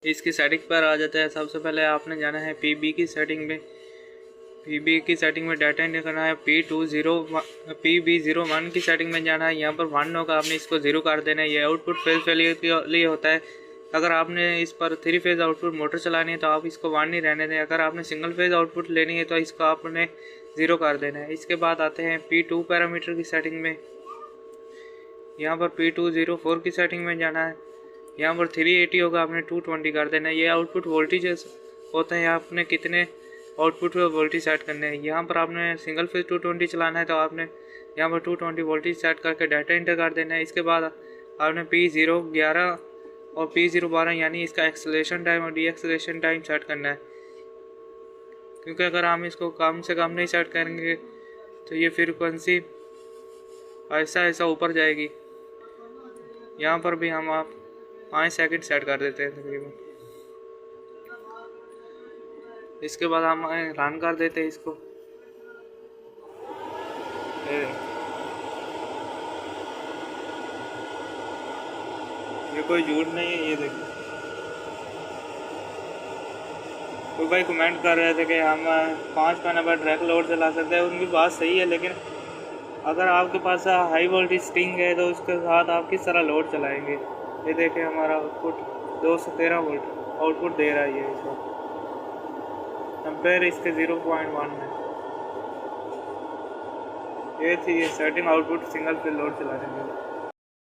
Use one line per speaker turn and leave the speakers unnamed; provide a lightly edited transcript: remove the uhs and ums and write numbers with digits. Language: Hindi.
इसकी सेटिंग पर आ जाता है। सबसे पहले आपने जाना है पीबी की सेटिंग में। पीबी की सेटिंग में डाटा एंटर करना है। PB01 की सेटिंग में जाना है। यहाँ पर 1 होगा, आपने इसको 0 कर देना है। ये आउटपुट फेज फेलियर के लिए होता है। अगर आपने इस पर 3 फेज आउटपुट मोटर चलानी है तो आप इसको 1 ही रहने दें। अगर आपने सिंगल फेज आउटपुट लेनी है तो इसको आपने 0 कर देना है। इसके बाद आते हैं P2 पैरामीटर की सेटिंग में। यहाँ पर P204 की सेटिंग में जाना है। यहाँ पर 380 होगा, आपने 220 कर देना है। ये आउटपुट वोल्टेज होता है, आपने कितने आउटपुट पे वोल्टेज सेट करने हैं। यहाँ पर आपने सिंगल फेज 220 चलाना है तो आपने यहाँ पर 220 वोल्टेज सेट करके डाटा इंटर कर देना है। इसके बाद आपने P011 और P012 यानी इसका एक्सेलरेशन टाइम और डी एक्सेलरेशन टाइम सेट करना है, क्योंकि अगर हम इसको कम से कम नहीं सेट करेंगे तो ये फ्रीक्वेंसी ऐसा ऐसा ऊपर जाएगी। यहाँ पर भी हम आप 5 सेकंड सेट कर देते हैं तकरीबन। इसके बाद हम रन कर देते हैं इसको। ये कोई झूठ नहीं है। ये देखिए, कोई भाई कमेंट कर रहे थे कि हम 5 पैना पर डायरेक्ट लोड चला सकते हैं। उनकी बात सही है, लेकिन अगर आपके पास हाई वोल्टेज स्टिंग है तो उसके साथ आप किस तरह लोड चलाएंगे। ये देखें, हमारा आउटपुट 213 वोल्ट आउटपुट दे रहा है ये इस वक्त, एम्पेयर इसके 0.1 है। ये थी ये सेटिंग आउटपुट सिंगल पे लोड चलाने के लिए।